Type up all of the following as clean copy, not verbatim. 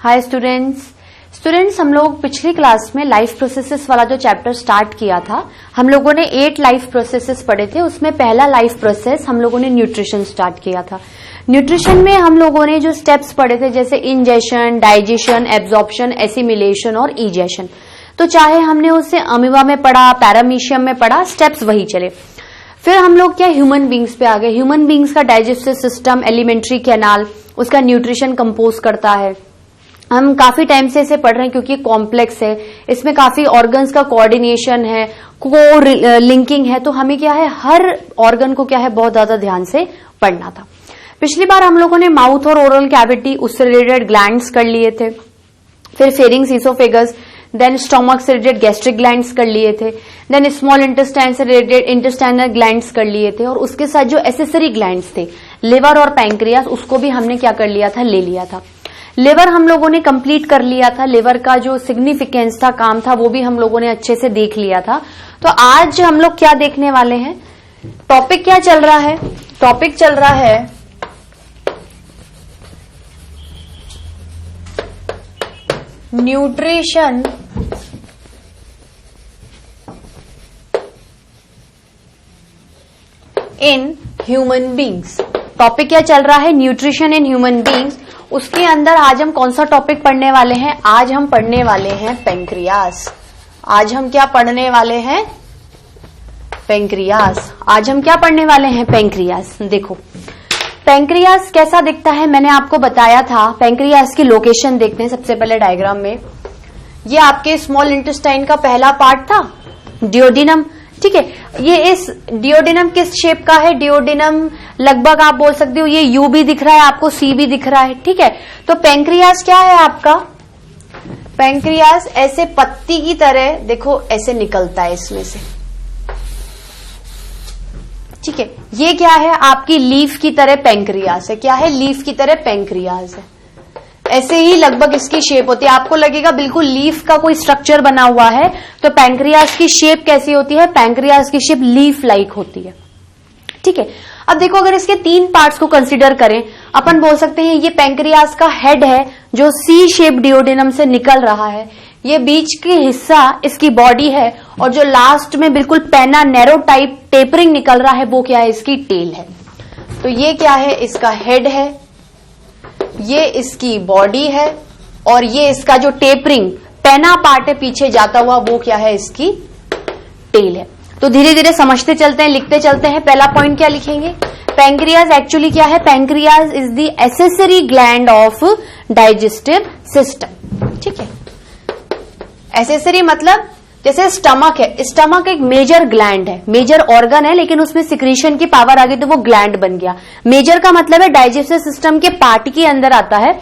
Hi students हम लोग पिछली क्लास में लाइफ प्रोसेसेस वाला जो चैप्टर स्टार्ट किया था, हम लोगों ने 8 लाइफ प्रोसेसेस पढ़े थे। उसमें पहला लाइफ प्रोसेस हम लोगों ने न्यूट्रिशन स्टार्ट किया था। न्यूट्रिशन में हम लोगों ने जो स्टेप्स पढ़े थे जैसे इंजेशन, डाइजेशन, एब्जॉर्प्शन, एसिमिलेशन और इजेशन। तो चाहे हमने उससे अमीबा में पढ़ा, पैरामीशियम में पढ़ा, स्टेप्स वही चले। फिर हम लोग क्या ह्यूमन बींग्स पे आ गए। ह्यूमन बींग्स का डाइजेस्टिव सिस्टम, एलिमेंट्री कैनाल, उसका न्यूट्रिशन कंपोज करता है। हम काफी टाइम से इसे पढ़ रहे हैं क्योंकि कॉम्प्लेक्स है, इसमें काफी ऑर्गन्स का कोऑर्डिनेशन है, को लिंकिंग है। तो हमें क्या है, हर ऑर्गन को क्या है बहुत ज्यादा ध्यान से पढ़ना था। पिछली बार हम लोगों ने माउथ और ओरल कैविटी, उससे रिलेटेड ग्लैंड्स कर लिए थे। फिर फेरिंग्स, इसोफेगस, देन स्टोमक से रिलेटेड गैस्ट्रिक ग्लैंड्स कर लिए थे। देन स्मॉल इंटेस्टाइन से रिलेटेड इंटेस्टाइनल ग्लैंड्स कर लिए थे। और उसके साथ जो एसेसरी ग्लैंड्स थे, लिवर और पैंक्रियास, उसको भी हमने क्या कर लिया था, ले लिया था। लिवर हम लोगों ने कंप्लीट कर लिया था। लिवर का जो सिग्निफिकेंस था, काम था, वो भी हम लोगों ने अच्छे से देख लिया था। तो आज हम लोग क्या देखने वाले हैं, टॉपिक क्या चल रहा है, टॉपिक चल रहा है nutrition in human beings. Topic क्या चल रहा है, न्यूट्रिशन इन ह्यूमन बींग्स। उसके अंदर आज हम कौन सा टॉपिक पढ़ने वाले हैं, आज हम पढ़ने वाले हैं पैंक्रियास। आज हम क्या पढ़ने वाले हैं, पैंक्रियास। आज हम क्या पढ़ने वाले हैं, पैंक्रियास। देखो पैंक्रियास कैसा दिखता है, मैंने आपको बताया था। पैंक्रियास की लोकेशन देखते हैं सबसे पहले डायग्राम में। ये आपके स्मॉल इंटेस्टाइन का पहला पार्ट था, डियोडिनम। ठीक है, ये इस डियोडिनम किस शेप का है, डियोडिनम लगभग आप बोल सकते हो ये यू भी दिख रहा है आपको, सी भी दिख रहा है। ठीक है, तो पैंक्रियास क्या है आपका, पैंक्रियास ऐसे पत्ती की तरह देखो ऐसे निकलता है इसमें से। ठीक है, ये क्या है आपकी लीफ की तरह पैंक्रियास है। क्या है, लीफ की तरह पैंक्रियास है। ऐसे ही लगभग इसकी शेप होती है। आपको लगेगा बिल्कुल लीफ का कोई स्ट्रक्चर बना हुआ है, तो पैंक्रियास की शेप कैसी होती है, पैंक्रियास की शेप लीफ लाइक होती है। ठीक है, अब देखो अगर इसके 3 पार्ट्स को कंसीडर करें, अपन बोल सकते हैं ये पैंक्रियास का हेड है जो सी शेप डियोडिनम से निकल रहा है। ये बीच की हिस्सा इसकी बॉडी है, और जो लास्ट में बिल्कुल पेना नैरो टाइप टेपरिंग निकल रहा है वो क्या है, इसकी टेल है। तो ये क्या है, इसका हेड है, ये इसकी बॉडी है, और ये इसका जो टेपरिंग पेना पार्ट है पीछे जाता हुआ वो क्या है, इसकी टेल है। तो धीरे धीरे समझते चलते हैं, लिखते चलते हैं। पहला पॉइंट क्या लिखेंगे, पैंक्रियास एक्चुअली क्या है, pancreas is the accessory gland of digestive system. ठीक है, एसेसरी मतलब जैसे स्टमक है, स्टमक एक मेजर ग्लैंड है, मेजर ऑर्गन है, लेकिन उसमें सिक्रीशन की पावर आ गई तो वो ग्लैंड बन गया। मेजर का मतलब है डाइजेस्टिव सिस्टम के पार्ट के अंदर आता है,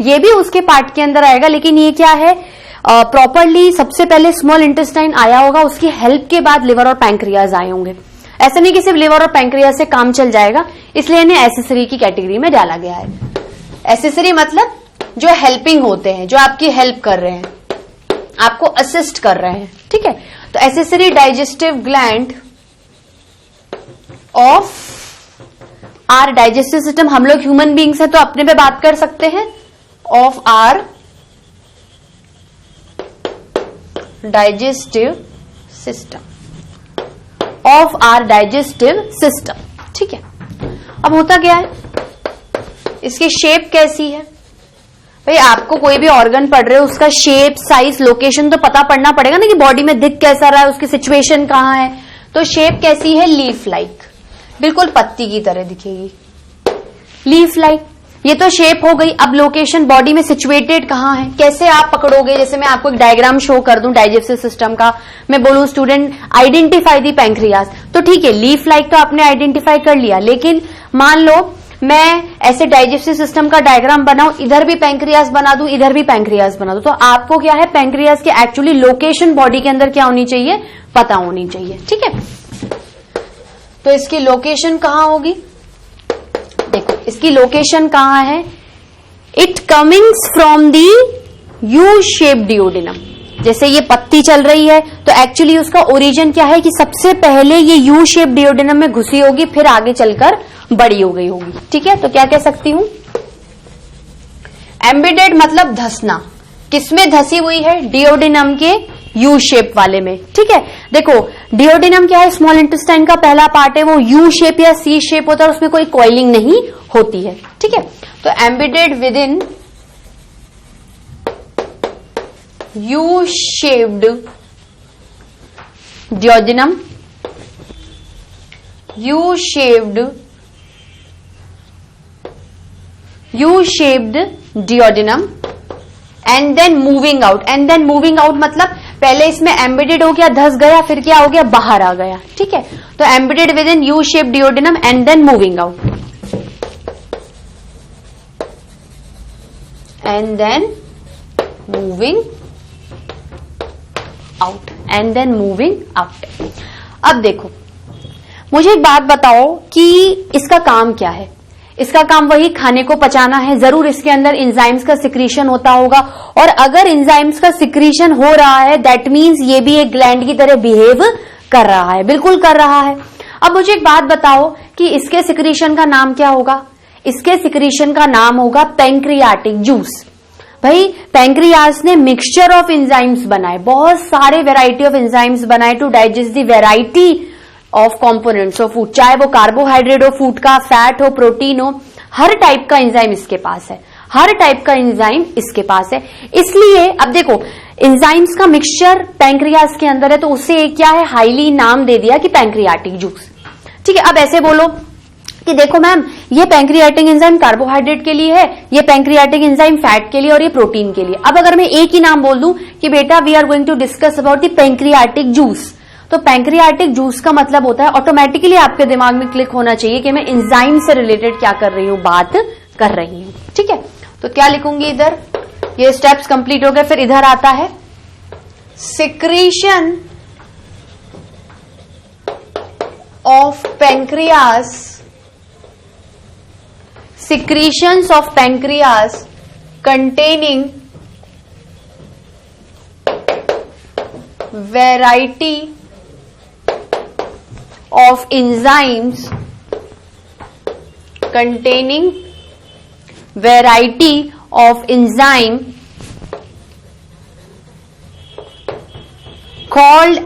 ये भी उसके पार्ट के अंदर आएगा, लेकिन ये क्या है, प्रॉपरली सबसे पहले स्मॉल इंटेस्टाइन आया होगा, उसकी हेल्प के बाद लिवर और पैंक्रियास आए होंगे। ऐसा नहीं कि सिर्फ लिवर और पैंक्रियास से काम चल जाएगा, इसलिए इन्हें एसेसरी की कैटेगरी में डाला गया है। एसेसरी मतलब जो हेल्पिंग होते हैं, जो आपकी हेल्प कर रहे हैं, आपको असिस्ट कर रहे हैं। ठीक है, तो accessory digestive gland of our digestive system. हम लोग ह्यूमन बींग्स है तो अपने पे बात कर सकते हैं, of our digestive system, of our digestive system. ठीक है, अब होता क्या है, इसकी शेप कैसी है भाई, आपको कोई भी ऑर्गन पढ़ रहे हो उसका शेप, साइज, लोकेशन तो पता पड़ना पड़ेगा ना कि बॉडी में दिख कैसा रहा है, उसकी सिचुएशन कहां है। तो शेप कैसी है, लीफ लाइक, बिल्कुल पत्ती की तरह दिखेगी, लीफ लाइक। ये तो शेप हो गई। अब लोकेशन, बॉडी में सिचुएटेड कहां है, कैसे आप पकड़ोगे। जैसे मैं आपको एक डायग्राम शो कर दूं डाइजेस्टिव सिस्टम का, मैं बोलूं स्टूडेंट आइडेंटिफाई दी पैंक्रियास, तो ठीक है लीफ लाइक तो आपने आइडेंटिफाई कर लिया, लेकिन मान लो मैं ऐसे डाइजेस्टिव सिस्टम का डायग्राम बनाऊं, इधर भी पैंक्रियास बना दूं, इधर भी पैंक्रियास बना दूं, तो आपको क्या है, पैंक्रियास की एक्चुअली लोकेशन बॉडी के अंदर क्या होनी चाहिए, पता होनी चाहिए। ठीक है, तो इसकी लोकेशन कहां होगी, देखो इसकी लोकेशन कहां है, it comings from the U shape duodenum. जैसे ये पत्ती चल रही है तो एक्चुअली उसका ओरिजिन क्या है कि सबसे पहले ये यू शेप डियोडिनम में घुसी होगी, फिर आगे चलकर बड़ी हो गई होगी। ठीक है, तो क्या कह सकती हूं, एम्बेडेड मतलब धसना, किसमें धसी हुई है? डिओडिनम के यू शेप वाले में। ठीक है, देखो डिओडिनम क्या है? स्मॉल इंटेस्टाइन का पहला पार्ट है, वो यू शेप या सी शेप होता है, उसमें कोई कॉइलिंग नहीं होती है। ठीक है, तो embedded within U shaped duodenum, U shaped duodenum and then moving out. And then moving out मतलब पहले इसमें एम्बेडेड हो गया, धस गया, फिर क्या हो गया? बाहर आ गया। ठीक है, तो embedded within U shape duodenum and then moving out, and then moving out, and then moving out. अब देखो, मुझे एक बात बताओ कि इसका काम क्या है? इसका काम वही खाने को पचाना है। जरूर इसके अंदर एंजाइम्स का सिक्रीशन होता होगा, और अगर एंजाइम्स का सिक्रीशन हो रहा है दैट मीन्स ये भी एक ग्लैंड की तरह बिहेव कर रहा है, बिल्कुल कर रहा है। अब मुझे एक बात बताओ कि इसके सिक्रीशन का नाम क्या होगा? इसके सिक्रीशन का नाम होगा पैंक्रियाटिक जूस। भाई पैंक्रियास ने मिक्सचर ऑफ एंजाइम्स बनाए, बहुत सारे वेराइटी ऑफ एंजाइम्स बनाए to digest the variety of components of food, चाहे वो कार्बोहाइड्रेट हो फूड का, फैट हो, प्रोटीन हो, हर टाइप का एंजाइम इसके पास है, हर टाइप का एंजाइम इसके पास है। इसलिए अब देखो एंजाइम्स का मिक्सचर पैंक्रियास के अंदर है, तो उसे क्या है? हाईली नाम दे दिया कि पैंक्रियाटिक जूस। ठीक है, अब ऐसे बोलो कि देखो मैम ये पैंक्रियाटिक एंजाइम कार्बोहाइड्रेट के लिए है, ये पैंक्रियाटिक एंजाइम फैट के लिए और ये प्रोटीन के लिए। अब अगर मैं एक ही नाम बोल दूं कि बेटा we are going to discuss about the pancreatic juice, तो पैंक्रियाटिक जूस का मतलब होता है ऑटोमेटिकली आपके दिमाग में क्लिक होना चाहिए कि मैं एंजाइम से रिलेटेड क्या कर रही हूं, बात कर रही हूं। ठीक है, तो क्या लिखूंगी इधर? ये स्टेप्स कंप्लीट हो गए। फिर इधर आता है secretion of pancreas, secretions of pancreas containing variety of enzymes, containing variety of enzyme called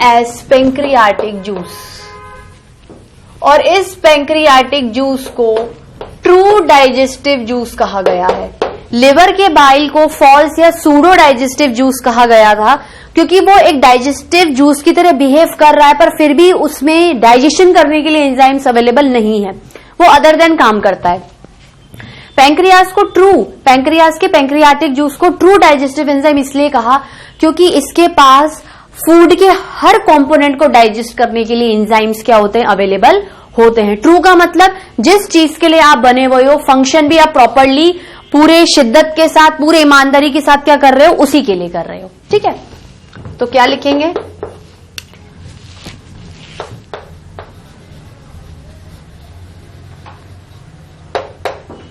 as pancreatic juice। और इस पैंक्रियाटिक जूस को ट्रू डाइजेस्टिव जूस कहा गया है। लिवर के बाइल को फॉल्स या सूडो डाइजेस्टिव जूस कहा गया था, क्योंकि वो एक डाइजेस्टिव जूस की तरह बिहेव कर रहा है, पर फिर भी उसमें डाइजेशन करने के लिए एंजाइम्स अवेलेबल नहीं है, वो अदर देन काम करता है। पैंक्रियास के पैंक्रियाटिक जूस को ट्रू डाइजेस्टिव एंजाइम इसलिए कहा क्योंकि इसके पास फूड के हर कंपोनेंट को डाइजेस्ट करने के लिए एंजाइम्स क्या होते हैं? अवेलेबल होते हैं। ट्रू का मतलब जिस चीज के लिए आप बने हुए हो, फंक्शन भी आप प्रॉपरली पूरे शिद्दत के साथ, पूरे ईमानदारी के साथ क्या कर रहे हो, उसी के लिए कर रहे हो। ठीक है, तो क्या लिखेंगे?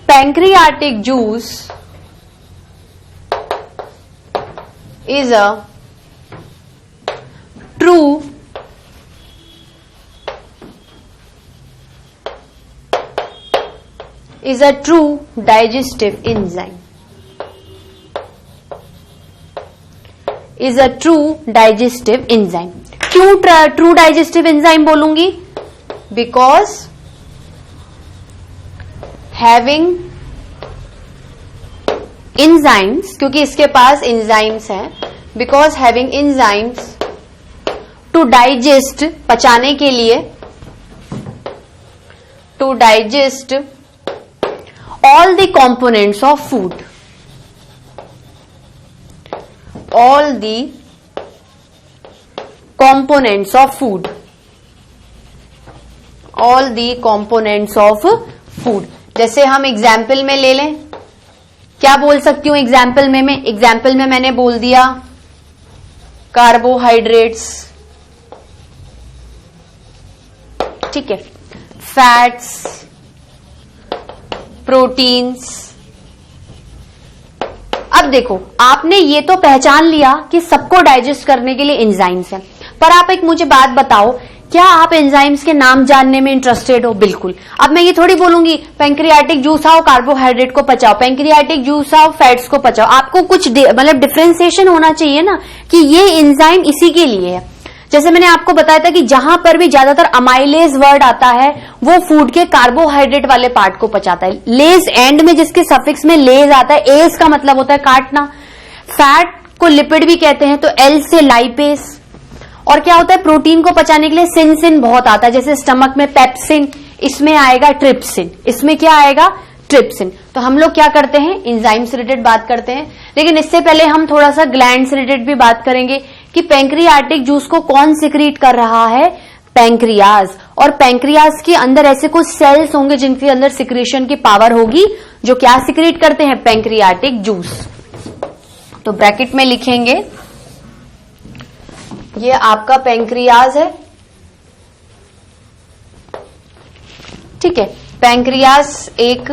Pancreatic juice is a true digestive enzyme, क्यों ट्रू डाइजेस्टिव एंजाइम बोलूंगी? बिकॉज हैविंग एंजाइम्स, क्योंकि इसके पास एंजाइम्स हैं, because having enzymes to digest, पचाने के लिए, to digest all the components of food, all the components of food, all the components of food. जैसे हम एग्जाम्पल में ले लें, क्या बोल सकती हूं एग्जाम्पल में? एग्जाम्पल में मैंने बोल दिया कार्बोहाइड्रेट्स, ठीक है, फैट्स, प्रोटीन्स। अब देखो आपने ये तो पहचान लिया कि सबको डाइजेस्ट करने के लिए एंजाइम्स हैं, पर आप एक मुझे बात बताओ क्या आप एंजाइम्स के नाम जानने में इंटरेस्टेड हो? बिल्कुल। अब मैं ये थोड़ी बोलूंगी पैंक्रियाटिक जूस आओ कार्बोहाइड्रेट को पचाओ, पैंक्रियाटिक जूस आओ फैट्स को पचाओ। आपको कुछ मतलब डिफरेंशिएशन होना चाहिए ना कि ये एंजाइम इसी के लिए है। जैसे मैंने आपको बताया था कि जहां पर भी ज्यादातर अमाइलेज वर्ड आता है वो फूड के कार्बोहाइड्रेट वाले पार्ट को पचाता है। लेज एंड में जिसके सफिक्स में लेज आता है, एज का मतलब होता है काटना। फैट को लिपिड भी कहते हैं, तो एल से लाइपेस। और क्या होता है प्रोटीन को पचाने के लिए सिन बहुत आता है, जैसे स्टमक में पेप्सिन, इसमें आएगा ट्रिप्सिन। इसमें क्या आएगा? ट्रिप्सिन। तो हम लोग क्या करते हैं? एंजाइम से रिलेटेड बात करते हैं। लेकिन इससे पहले हम थोड़ा सा ग्लैंड से रिलेटेड भी बात करेंगे कि पैंक्रियाटिक जूस को कौन सिक्रीट कर रहा है? पैंक्रियाज। और पैंक्रियाज के अंदर ऐसे कुछ सेल्स होंगे जिनके अंदर सिक्रीशन की पावर होगी, जो क्या सिक्रीट करते हैं? Pancreatic juice. तो ब्रैकेट में लिखेंगे ये आपका पैंक्रियाज है, ठीक है। पैंक्रियाज एक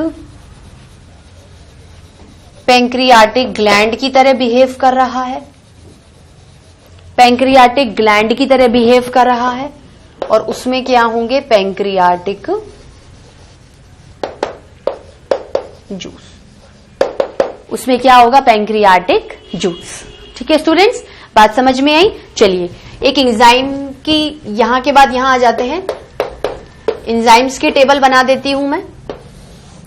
पैंक्रियाटिक ग्लैंड की तरह बिहेव कर रहा है, पैंक्रियाटिक ग्लैंड की तरह बिहेव कर रहा है। और उसमें क्या होंगे? Pancreatic juice. उसमें क्या होगा? Pancreatic juice. ठीक है स्टूडेंट्स, बात समझ में आई? चलिए एक एंजाइम की यहां के बाद यहां आ जाते हैं। एंजाइम्स की टेबल बना देती हूं मैं,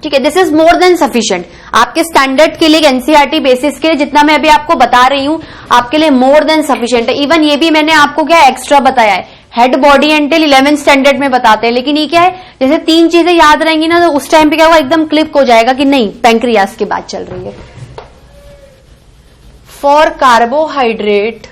ठीक है। This is more than sufficient आपके स्टैंडर्ड के लिए, एनसीईआरटी बेसिस के लिए जितना मैं अभी आपको बता रही हूं आपके लिए मोर देन सफिशिएंट है। इवन ये भी मैंने आपको क्या एक्स्ट्रा बताया है, head body and tail 11th standard में बताते हैं। लेकिन ये क्या है, जैसे 3 चीजें याद रहेंगी ना तो उस टाइम पे क्या होगा, एकदम क्लिक हो जाएगा कि नहीं पैंक्रियाज की बात चल रही है। फॉर कार्बोहाइड्रेट,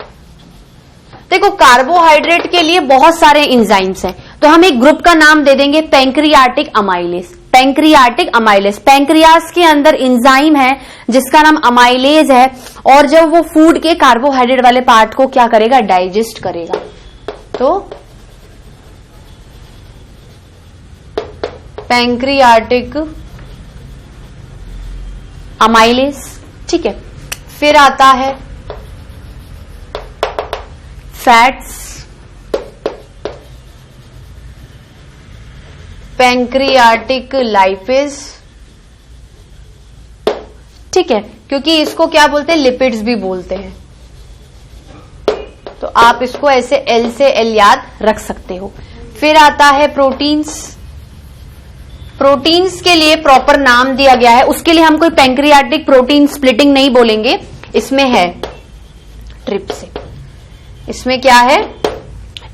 देखो कार्बोहाइड्रेट के लिए बहुत सारे एंजाइम्स हैं, तो हम एक ग्रुप का नाम दे देंगे pancreatic amylase. Pancreatic amylase, pancreas के अंदर एंजाइम है जिसका नाम अमाइलेज है, और जब वो फूड के कार्बोहाइड्रेट वाले पार्ट को क्या करेगा? डाइजेस्ट करेगा। तो पैंक्रियाटिक अमाइलेज, ठीक है। फिर आता है फैट्स, पैंक्रियाटिक लाइपेज, ठीक है, क्योंकि इसको क्या बोलते हैं? लिपिड्स भी बोलते हैं। तो आप इसको ऐसे एल से एल याद रख सकते हो। फिर आता है प्रोटीन्स। प्रोटीन्स के लिए प्रॉपर नाम दिया गया है, उसके लिए हम कोई पैंक्रियाटिक प्रोटीन स्प्लिटिंग नहीं बोलेंगे। इसमें है ट्रिप्सिन, इसमें क्या है?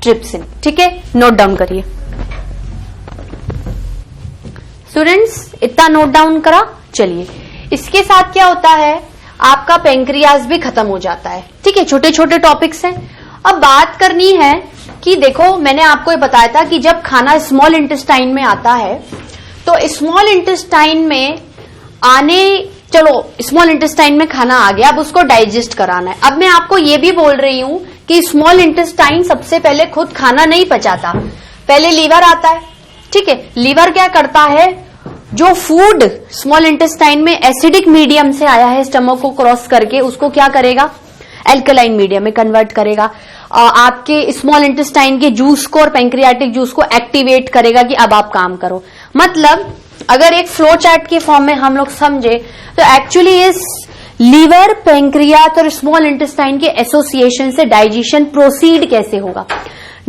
ट्रिप्सिन, ठीक है। नोट डाउन करिए स्टूडेंट्स, इतना नोट डाउन करा। चलिए इसके साथ क्या होता है, आपका पैंक्रियाज भी खत्म हो जाता है, ठीक है। छोटे छोटे टॉपिक्स हैं। अब बात करनी है कि देखो मैंने आपको ये बताया था कि जब खाना स्मॉल इंटेस्टाइन में आता है तो स्मॉल इंटेस्टाइन में आने, चलो स्मॉल इंटेस्टाइन में खाना आ गया, अब उसको डाइजेस्ट कराना है। अब मैं आपको ये भी बोल रही हूं कि स्मॉल इंटेस्टाइन सबसे पहले खुद खाना नहीं पचाता, पहले लीवर आता है, ठीक है। लीवर क्या करता है, जो फूड स्मॉल इंटेस्टाइन में एसिडिक मीडियम से आया है स्टमक को क्रॉस करके, उसको क्या करेगा? एल्कलाइन मीडियम में कन्वर्ट करेगा। आपके स्मॉल इंटेस्टाइन के जूस को और पैंक्रियाटिक जूस को एक्टिवेट करेगा कि अब आप काम करो। मतलब अगर एक फ्लो चार्ट के फॉर्म में हम लोग समझे तो एक्चुअली इस लीवर, पैंक्रियास और स्मॉल इंटेस्टाइन के एसोसिएशन से डाइजेशन प्रोसीड कैसे होगा?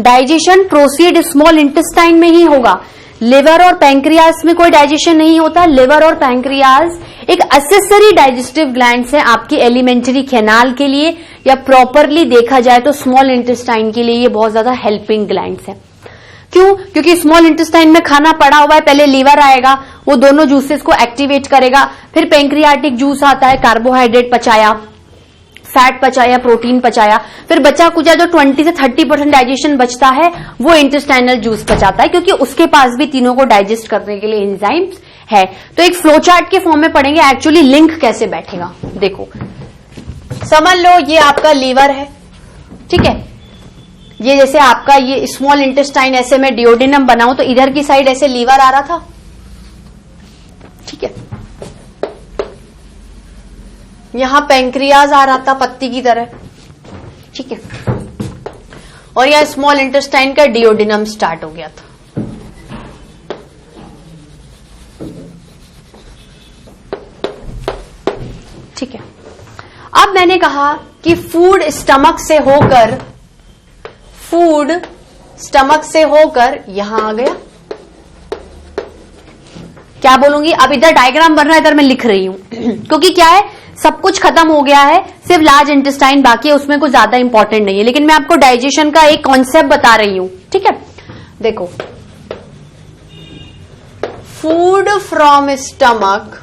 डाइजेशन प्रोसीड स्मॉल इंटेस्टाइन में ही होगा। लिवर और पैंक्रियास में कोई डाइजेशन नहीं होता। लिवर और पैंक्रियास एक एक्सेसरी डाइजेस्टिव ग्लैंड्स है आपकी एलिमेंट्री कैनाल के लिए, या प्रॉपरली देखा जाए तो स्मॉल इंटेस्टाइन के लिए ये बहुत ज्यादा हेल्पिंग ग्लैंड्स है। क्यों? क्योंकि स्मॉल इंटेस्टाइन में खाना पड़ा हुआ है, पहले लीवर आएगा, वो दोनों जूसेस को एक्टिवेट करेगा, फिर पैंक्रियाटिक जूस आता है, कार्बोहाइड्रेट पचाया, फैट पचाया, प्रोटीन पचाया, फिर बचा कुचा जो 20 से 30% डाइजेशन बचता है वो इंटेस्टाइनल जूस पचाता है, क्योंकि उसके पास भी तीनों को डाइजेस्ट करने के लिए एंजाइम्स है। तो एक फ्लो चार्ट के फॉर्म में पढ़ेंगे एक्चुअली लिंक कैसे बैठेगा। देखो समझ लो ये आपका लीवर है, ठीक है। ये जैसे आपका ये स्मॉल इंटेस्टाइन, ऐसे मैं डियोडिनम बनाऊं तो इधर की साइड ऐसे लीवर आ रहा था, ठीक है। यहां पैंक्रियाज आ रहा था पत्ती की तरह, ठीक है। और यह स्मॉल इंटेस्टाइन का डियोडिनम स्टार्ट हो गया था। ठीक है, अब मैंने कहा कि फूड स्टमक से होकर यहां आ गया। क्या बोलूंगी, अब इधर डायग्राम बन रहा है, इधर मैं लिख रही हूं क्योंकि क्या है, सब कुछ खत्म हो गया है, सिर्फ लार्ज इंटेस्टाइन बाकी है, उसमें कुछ ज्यादा इंपॉर्टेंट नहीं है, लेकिन मैं आपको डाइजेशन का एक कॉन्सेप्ट बता रही हूं। ठीक है, देखो, फूड फ्रॉम स्टमक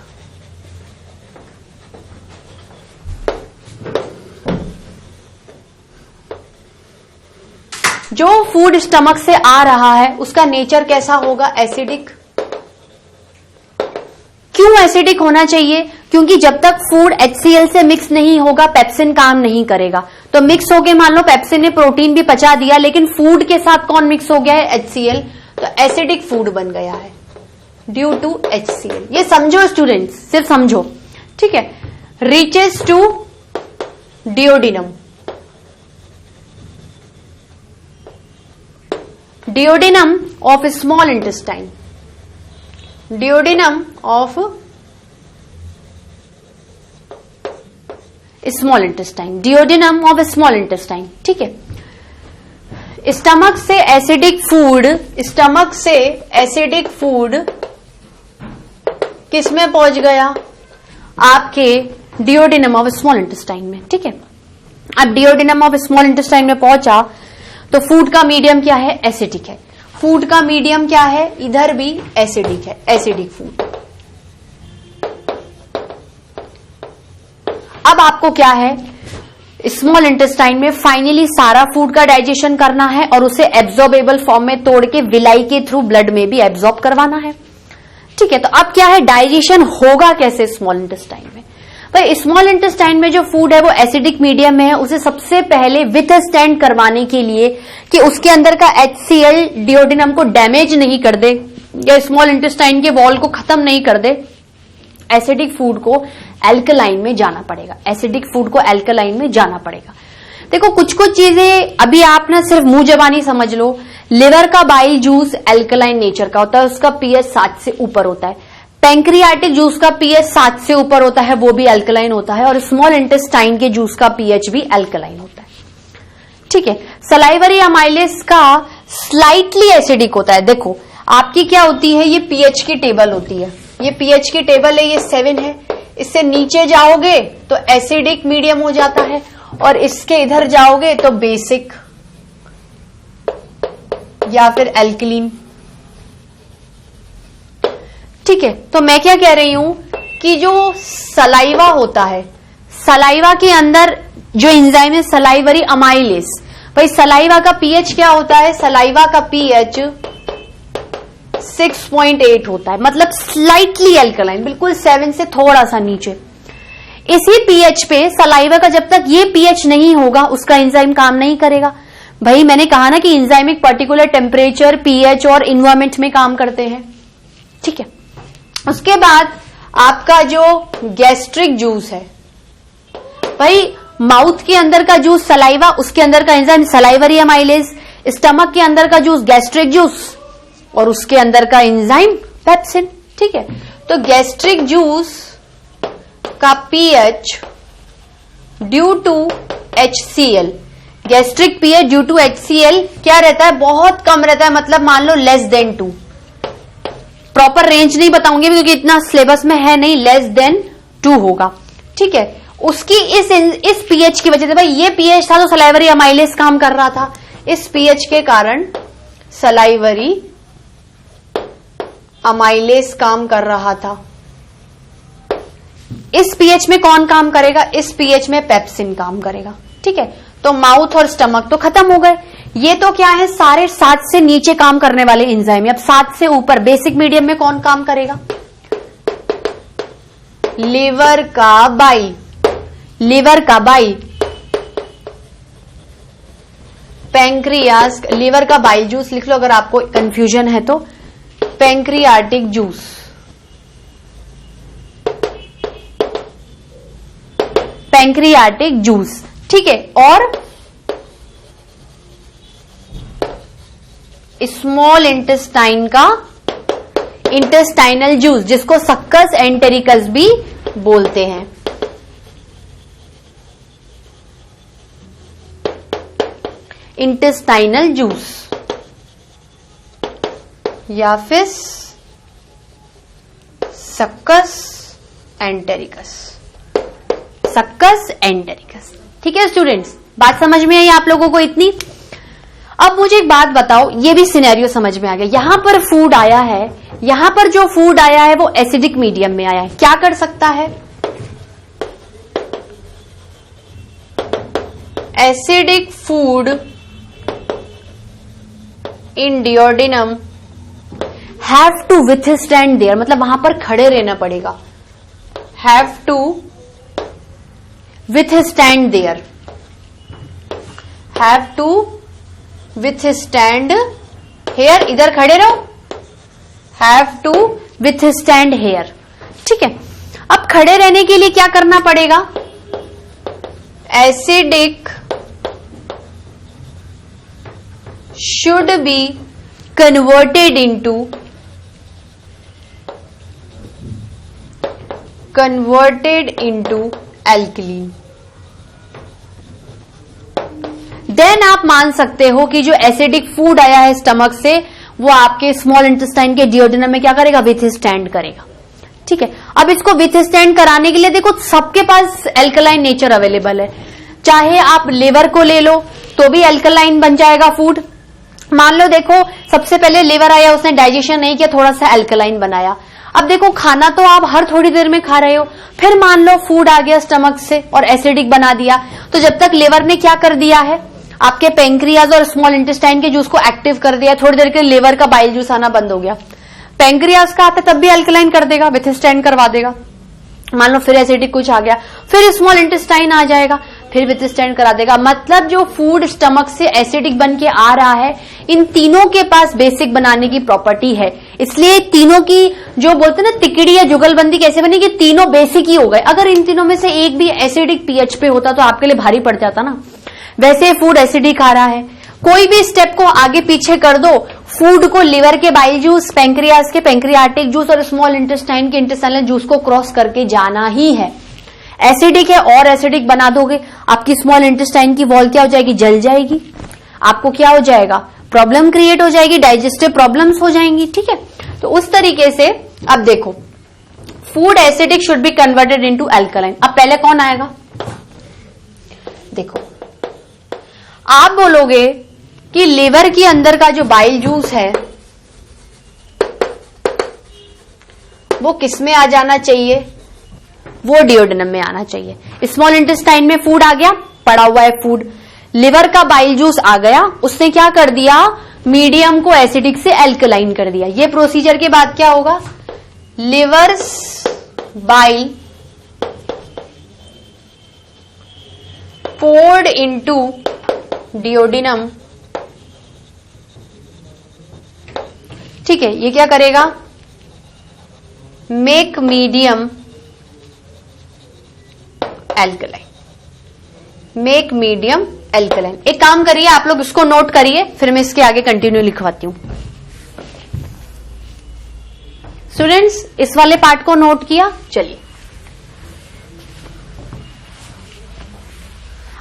जो फूड स्टमक से आ रहा है उसका नेचर कैसा होगा, एसिडिक। क्यों एसिडिक होना चाहिए, क्योंकि जब तक फूड HCl से मिक्स नहीं होगा पेप्सिन काम नहीं करेगा। तो मिक्स हो गए, मान लो पेप्सिन ने प्रोटीन भी पचा दिया, लेकिन फूड के साथ कौन मिक्स हो गया है, HCl, तो एसिडिक फूड बन गया है ड्यू टू HCl। ये समझो स्टूडेंट्स, सिर्फ समझो। ठीक है, reaches to duodenum, duodenum of small intestine, duodenum of small intestine, duodenum of small intestine. ठीक है, स्टमक से एसिडिक फूड किस में पहुंच गया, आपके डियोडिनम ऑफ स्मॉल इंटेस्टाइन में। ठीक है, अब डियोडिनम ऑफ स्मॉल इंटेस्टाइन में पहुंचा तो फूड का मीडियम क्या है, एसिडिक है। फूड का मीडियम क्या है, इधर भी एसिडिक है, एसिडिक फूड। अब आपको क्या है, स्मॉल इंटेस्टाइन में फाइनली सारा फूड का डाइजेशन करना है और उसे एब्जॉर्बेबल फॉर्म में तोड़ के विलाई के थ्रू ब्लड में भी एब्जॉर्ब करवाना है। ठीक है, तो अब क्या है, डाइजेशन होगा कैसे स्मॉल इंटेस्टाइन में। तो स्मॉल इंटेस्टाइन में जो फूड है वो एसिडिक मीडियम में है, उसे सबसे पहले विथ स्टैंड करवाने के लिए कि उसके अंदर का HCl डियोडिनम को डैमेज नहीं कर दे या स्मॉल इंटेस्टाइन के वॉल को खत्म नहीं कर दे, एसिडिक फूड को एल्कलाइन में जाना पड़ेगा, एसिडिक फूड को एल्कलाइन में जाना पड़ेगा। देखो, कुछ कुछ चीजें अभी आप ना सिर्फ मुंह जबानी समझ लो। लिवर का बाइल जूस एल्कलाइन नेचर का होता है, उसका pH 7 से ऊपर होता है। पैंक्रियाटिक जूस का pH 7 से ऊपर होता है, वो भी एल्कलाइन होता है। और स्मॉल इंटेस्टाइन के जूस का pH भी एल्कलाइन होता है। ठीक है, सलाइवरी अमाइलेस का स्लाइटली एसिडिक होता है। देखो, आपकी क्या होती है, ये pH की टेबल होती है, ये pH की टेबल है, ये 7 है। इससे नीचे जाओगे तो एसिडिक मीडियम हो जाता है और इसके इधर जाओगे तो बेसिक या फिर एल्कलीन। ठीक है, तो मैं क्या कह रही हूं कि जो सलाइवा होता है, सलाइवा के अंदर जो एंजाइम है सलाइवरी अमाइलेस, भाई सलाइवा का pH क्या होता है, सलाइवा का pH 6.8 होता है, मतलब स्लाइटली एल्कलाइन, बिल्कुल 7 से थोड़ा सा नीचे। इसी pH पे सलाइवा का जब तक ये pH नहीं होगा उसका एंजाइम काम नहीं करेगा। भाई मैंने कहा ना कि एंजाइम एक पर्टिकुलर टेम्परेचर, pH और इन्वायरमेंट में काम करते हैं। ठीक है, उसके बाद आपका जो गैस्ट्रिक जूस है, भाई माउथ के अंदर का जूस सलाइवा, उसके अंदर का एंजाइम सलाइवरी अमाइलेज, स्टमक के अंदर का जूस गैस्ट्रिक जूस और उसके अंदर का एंजाइम पेप्सिन। ठीक है, तो गैस्ट्रिक जूस का pH due to HCl, gastric pH due to HCl क्या रहता है, बहुत कम रहता है, मतलब मान लो लेस देन 2। प्रॉपर रेंज नहीं बताऊंगी क्योंकि इतना सिलेबस में है नहीं, लेस देन 2 होगा। ठीक है, उसकी इस pH की वजह से, भाई ये pH था तो सलाइवरी अमाइलेस काम कर रहा था, इस pH के कारण सलाइवरी अमाइलेस काम कर रहा था। इस pH में कौन काम करेगा, इस pH में पेप्सिन काम करेगा। ठीक है, तो माउथ और स्टमक तो खत्म हो गए। ये तो क्या है, सारे 7 से नीचे काम करने वाले एंजाइम। अब 7 से ऊपर बेसिक मीडियम में कौन काम करेगा, लिवर का बाइल, लिवर का बाइल, पैंक्रियास, लिवर का बाइल जूस लिख लो अगर आपको कंफ्यूजन है तो, पैंक्रियाटिक जूस, पैंक्रियाटिक जूस। ठीक है, और स्मॉल इंटेस्टाइन का इंटेस्टाइनल जूस, जिसको सक्कस एंटेरिकस भी बोलते हैं। इंटेस्टाइनल जूस या फिर सक्कस एंटेरिकस, सक्कस एंटेरिकस। ठीक है स्टूडेंट्स, बात समझ में आई आप लोगों को इतनी? अब मुझे एक बात बताओ, ये भी सिनेरियो समझ में आ गया। यहां पर फूड आया है, यहां पर जो फूड आया है वो एसिडिक मीडियम में आया है, क्या कर सकता है? Acidic food in duodenum have to withstand there, मतलब वहां पर खड़े रहना पड़ेगा। Have to withstand there, have to withstand here, इधर खड़े रहो, हैव टू विथस्टैंड हेयर। ठीक है, अब खड़े रहने के लिए क्या करना पड़ेगा? Acidic should be converted into alkaline. Then आप मान सकते हो कि जो एसिडिक फूड आया है स्टमक से, वो आपके स्मॉल इंटेस्टाइन के डियोडिनम में क्या करेगा? विथ स्टैंड करेगा। ठीक है, अब इसको विथ स्टैंड कराने के लिए देखो सबके पास एल्कलाइन नेचर अवेलेबल है। चाहे आप लिवर को ले लो तो भी एल्कलाइन बन जाएगा फूड। मान लो देखो सबसे पहले लिवर आया, उसने डाइजेशन नहीं किया, थोड़ा सा एल्कलाइन बनाया। अब देखो खाना तो आप हर थोड़ी देर में खा रहे हो, फिर मान लो फूड आ गया स्टमक से और एसिडिक बना दिया, तो जब तक लिवर ने क्या कर दिया है? आपके पेंक्रियाज और स्मॉल इंटेस्टाइन के जूस को एक्टिव कर दिया, थोड़ी देर के लिवर का बाइल जूस आना बंद हो गया। पेंक्रियाज का आता तब भी अल्कलाइन कर देगा, विथ स्टैंड करवा देगा। मान लो फिर एसिडिक कुछ आ गया, फिर स्मॉल इंटेस्टाइन आ जाएगा, फिर विथ स्टैंड करा देगा। मतलब जो फूड स्टमक से एसिडिक बन के आ रहा है, इन तीनों के पास बेसिक बनाने की प्रॉपर्टी है। इसलिए तीनों की जो बोलते हैं ना तिकड़ी या जुगलबंदी कैसे बनेगी, तीनों बेसिक ही हो गए। अगर इन तीनों में से एक भी एसिडिक पीएच पे होता तो आपके लिए भारी पड़ जाता ना। वैसे फूड एसिडिक आ रहा है, कोई भी स्टेप को आगे पीछे कर दो, फूड को लिवर के बाइल जूस, पेंक्रियाज के पेंक्रियाटिक जूस और स्मॉल इंटेस्टाइन के इंटेस्टाइनल जूस को क्रॉस करके जाना ही है। एसिडिक है और एसिडिक बना दोगे, आपकी स्मॉल इंटेस्टाइन की वॉल क्या हो जाएगी? जल जाएगी। आपको क्या हो जाएगा? प्रॉब्लम क्रिएट हो जाएगी, डाइजेस्टिव प्रॉब्लम्स हो जाएंगी। ठीक है, तो उस तरीके से अब देखो food acidic should be converted into alkaline. अब पहले कौन आएगा? देखो आप बोलोगे कि लिवर के अंदर का जो बाइल जूस है वो किसमें आ जाना चाहिए? वो डियोडिनम में आना चाहिए। स्मॉल इंटेस्टाइन में फूड आ गया, पड़ा हुआ है फूड, लिवर का बाइल जूस आ गया, उसने क्या कर दिया? मीडियम को एसिडिक से एल्कलाइन कर दिया। ये प्रोसीजर के बाद क्या होगा? Levers bile poured into डियोडिनम। ठीक है, ये क्या करेगा? Make medium alkaline, make medium alkaline. एक काम करिए आप लोग इसको नोट करिए, फिर मैं इसके आगे कंटिन्यू लिखवाती हूं। स्टूडेंट्स इस वाले पार्ट को नोट किया? चलिए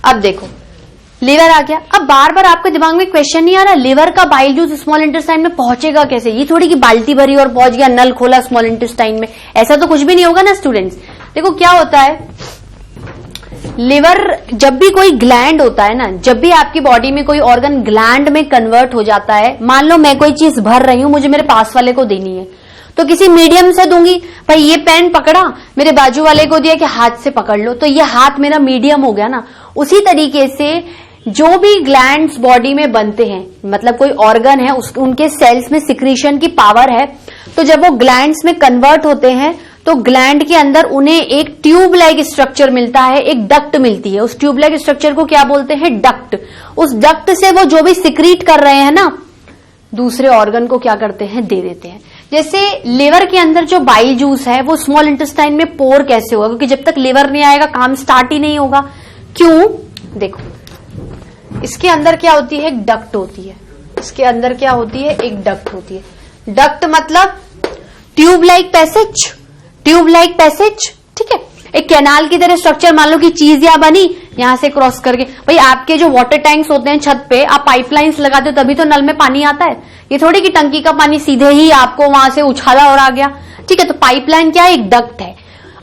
अब देखो लिवर आ गया। अब बार बार आपके दिमाग में क्वेश्चन नहीं आ रहा लिवर का बाइल जूस स्मॉल इंटेस्टाइन में पहुंचेगा कैसे? ये थोड़ी कि बाल्टी भरी और पहुंच गया, नल खोला स्मॉल इंटेस्टाइन में, ऐसा तो कुछ भी नहीं होगा ना स्टूडेंट्स। देखो क्या होता है, लिवर जब भी कोई ग्लैंड होता है ना, जब भी आपकी बॉडी में कोई ऑर्गन ग्लैंड में कन्वर्ट हो जाता है, मान लो मैं कोई चीज भर रही हूं, मुझे मेरे पास वाले को देनी है तो किसी मीडियम से दूंगी। भाई ये पेन पकड़ा, मेरे बाजू वाले को दिया कि हाथ से पकड़ लो, तो ये हाथ मेरा मीडियम हो गया ना। उसी तरीके से जो भी ग्लैंड्स बॉडी में बनते हैं, मतलब कोई ऑर्गन है उनके सेल्स में सिक्रीशन की पावर है, तो जब वो ग्लैंड्स में कन्वर्ट होते हैं तो ग्लैंड के अंदर उन्हें एक ट्यूब लाइक स्ट्रक्चर मिलता है, एक डक्ट मिलती है। उस ट्यूब लाइक स्ट्रक्चर को क्या बोलते हैं? डक्ट। उस डक्ट से वो जो भी सिक्रीट कर रहे हैं ना, दूसरे ऑर्गन को क्या करते हैं? दे देते हैं। जैसे लिवर के अंदर जो बाइल जूस है वो स्मॉल इंटेस्टाइन में पोर कैसे होगा? क्योंकि जब तक लिवर नहीं आएगा काम स्टार्ट ही नहीं होगा। क्यों? देखो इसके अंदर क्या होती है? एक डक्ट होती है, इसके अंदर क्या होती है, एक डक्ट होती है। डक्ट मतलब tube like passage, tube like passage, ठीक है। एक कैनाल की तरह स्ट्रक्चर, मान लो कि चीज या बनी यहां से क्रॉस करके। भाई आपके जो वाटर टैंक्स होते हैं छत पे, आप पाइपलाइंस लगाते हो तभी तो नल में पानी आता है। ये थोड़ी कि टंकी का पानी सीधे ही आपको वहां से उछाला और आ गया, ठीक है। तो पाइपलाइन क्या है, एक डक्ट है।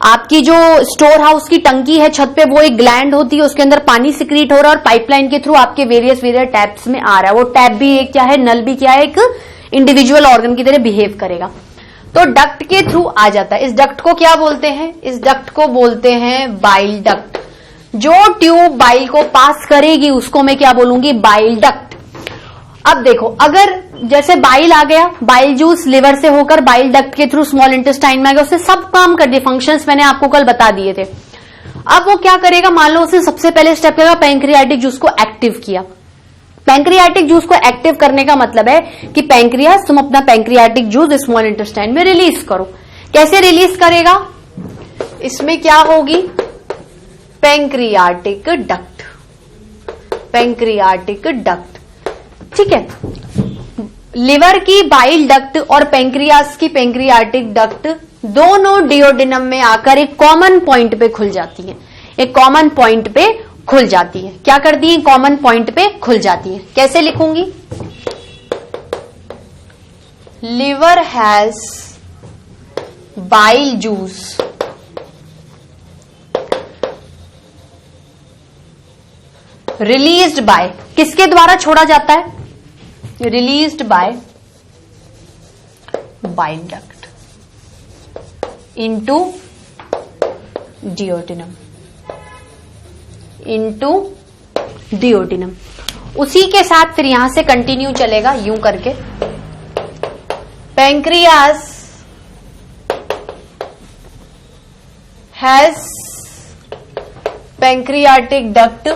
आपकी जो स्टोर हाउस की टंकी है छत पे, वो एक ग्लैंड होती है, उसके अंदर पानी सिक्रीट हो रहा है और पाइपलाइन के थ्रू आपके वेरियस टैप्स में आ रहा है। वो टैप भी एक क्या है, नल भी क्या है, एक इंडिविजुअल ऑर्गन की तरह बिहेव करेगा। तो डक्ट के थ्रू आ जाता है। इस डक्ट को क्या बोलते हैं, इस डक्ट को बोलते हैं बाइल डक्ट। जो ट्यूब बाइल को पास करेगी उसको मैं क्या बोलूंगी, बाइल डक्ट। अब देखो, अगर जैसे बाइल आ गया, बाइल जूस लिवर से होकर बाइल डक्ट के थ्रू स्मॉल इंटेस्टाइन में आ गया, उसने सब काम कर दिए, फंक्शंस मैंने आपको कल बता दिए थे। अब वो क्या करेगा, मान लो उसने सबसे पहले स्टेप करेगा, पैंक्रियाटिक जूस को एक्टिव किया। पैंक्रियाटिक जूस को एक्टिव करने का मतलब है कि पैंक्रियास, तुम अपना पैंक्रियाटिक जूस स्मॉल इंटेस्टाइन में रिलीज करो। कैसे रिलीज करेगा, इसमें क्या होगी, पैंक्रियाटिक डक्ट, पैंक्रियाटिक डक्ट, ठीक है। लिवर की बाइल डक्ट और पैंक्रियास की पैंक्रियाटिक डक्ट दोनों डियोडिनम में आकर एक कॉमन पॉइंट पे खुल जाती है, एक कॉमन पॉइंट पे खुल जाती है। क्या करती है, कॉमन पॉइंट पे खुल जाती है। कैसे लिखूंगी, liver has bile juice released by, किसके द्वारा छोड़ा जाता है, released by bile duct into duodenum, into duodenum. उसी के साथ फिर यहां से कंटिन्यू चलेगा यूं करके, pancreas has pancreatic duct,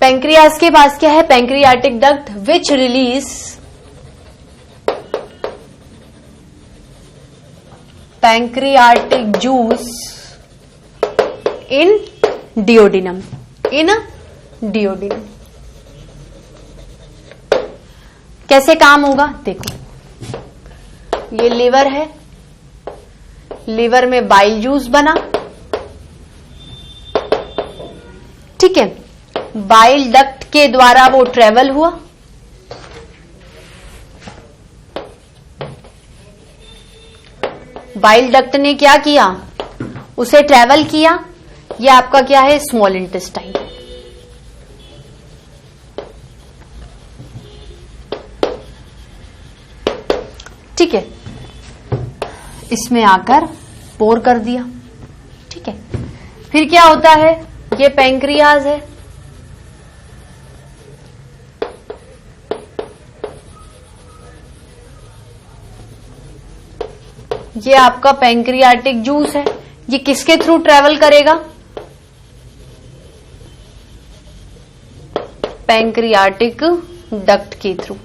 pancreas के पास क्या है, pancreatic duct which release pancreatic juice in duodenum, in duodenum. कैसे काम होगा, देखो, ये लिवर है, लिवर में बाइल जूस बना, ठीक है। बाइल डक्ट के द्वारा वो ट्रेवल हुआ, बाइल डक्ट ने क्या किया, उसे ट्रेवल किया। ये आपका क्या है, स्मॉल इंटेस्टाइन, ठीक है। इसमें आकर पोर कर दिया, ठीक है। फिर क्या होता है, ये पैंक्रियाज है, ये आपका पैंक्रियाटिक जूस है। ये किसके थ्रू ट्रेवल करेगा, पैंक्रियाटिक डक्ट के थ्रू,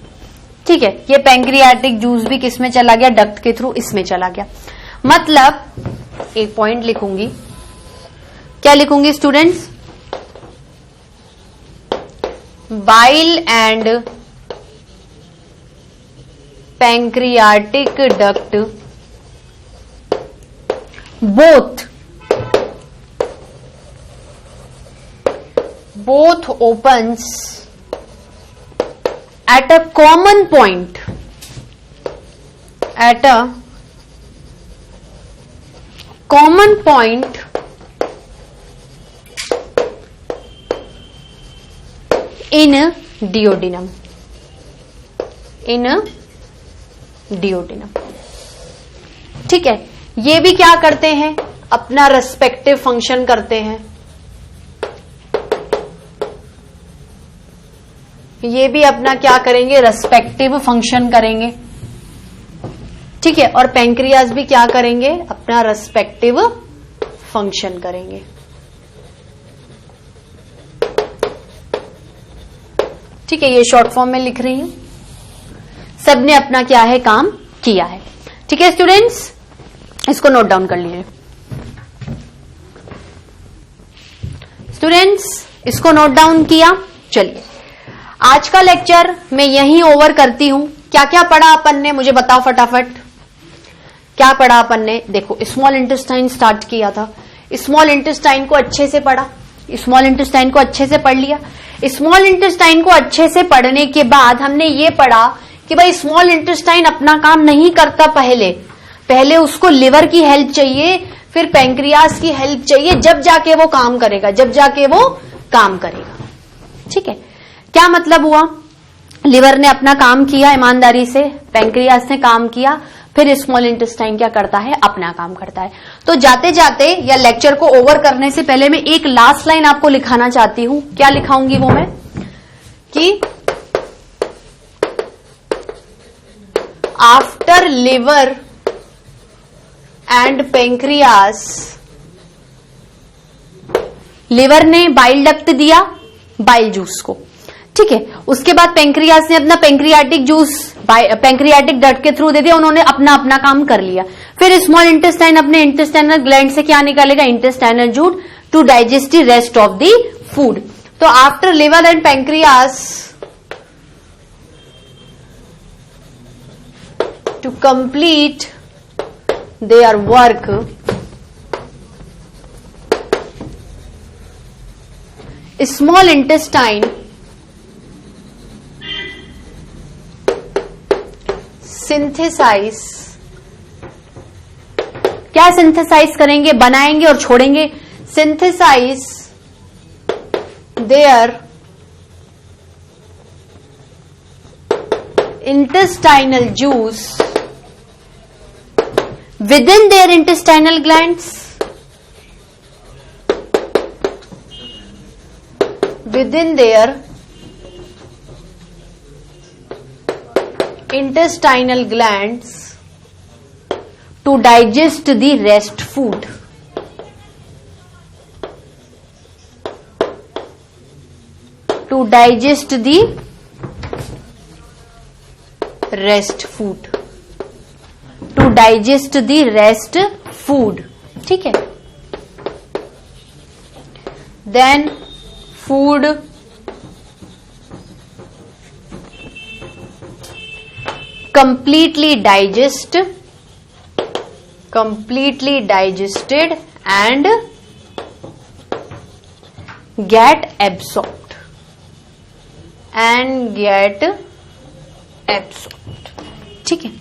ठीक है। ये पैंक्रियाटिक जूस भी किसमें चला गया, डक्ट के थ्रू, इसमें चला गया। मतलब एक पॉइंट लिखूंगी, क्या लिखूंगी students, bile and pancreatic duct both opens at a common point, at a common point in duodenum, in duodenum, ठीक है। ये भी क्या करते हैं, अपना रेस्पेक्टिव फंक्शन करते हैं, ये भी अपना क्या करेंगे, रेस्पेक्टिव फंक्शन करेंगे, ठीक है। और पैंक्रियास भी क्या करेंगे, अपना रेस्पेक्टिव फंक्शन करेंगे, ठीक है। ये शॉर्ट फॉर्म में लिख रही हूं, सबने अपना क्या है, काम किया है, ठीक है स्टूडेंट्स। इसको नोट डाउन कर लीजिए स्टूडेंट्स, इसको नोट डाउन किया। चलिए आज का लेक्चर मैं यहीं ओवर करती हूं। क्या क्या पढ़ा अपन ने, मुझे बताओ फटाफट, क्या पढ़ा अपन ने? देखो, स्मॉल इंटेस्टाइन स्टार्ट किया था, स्मॉल इंटेस्टाइन को अच्छे से पढ़ा, स्मॉल इंटेस्टाइन को अच्छे से पढ़ लिया। स्मॉल इंटेस्टाइन को अच्छे से पढ़ने के बाद हमने ये पढ़ा कि भाई स्मॉल इंटेस्टाइन अपना काम नहीं करता, पहले उसको लिवर की हेल्प चाहिए, फिर पैंक्रियास की हेल्प चाहिए, जब जाके वो काम करेगा, ठीक है। क्या मतलब हुआ? लिवर ने अपना काम किया ईमानदारी से, पैंक्रियास ने काम किया, फिर स्मॉल इंटेस्टाइन क्या करता है? अपना काम करता है। तो जाते जाते या लेक्चर को ओवर करने से पहले मैं एक लास्ट लाइन आपको लिखाना चाहती हूं। क्या लिखाऊंगी वो मैं? कि after liver and pancreas, liver ने बाइल डक्ट दिया बाइल जूस को, ठीक है। उसके बाद पैंक्रियास ने अपना पैंक्रियाटिक जूस पैंक्रियाटिक डक्ट के थ्रू दे दिया, उन्होंने अपना अपना काम कर लिया। फिर स्मॉल इंटेस्टाइन अपने इंटेस्टाइनल ग्लैंड से क्या निकालेगा? Intestinal juice to digest the rest of the food. तो after liver and pancreas to complete their work, small intestine synthesize, क्या सिंथेसाइज करेंगे? बनाएंगे और छोड़ेंगे। Synthesise their intestinal juice within their intestinal glands, within their intestinal glands to digest the rest food. To digest the rest food. To digest the rest food, ठीक है। Then food completely digested and get absorbed, ठीक है।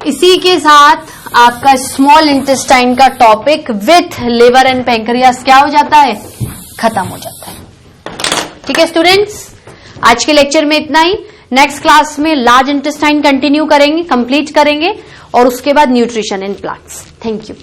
इसी के साथ आपका small intestine का topic with liver and pancreas क्या हो जाता है? खत्म हो जाता है, ठीक है स्टूडेंट्स। आज के लेक्चर में इतना ही। नेक्स्ट क्लास में लार्ज इंटेस्टाइन कंटिन्यू करेंगे, कंप्लीट करेंगे, और उसके बाद nutrition in plants. Thank you.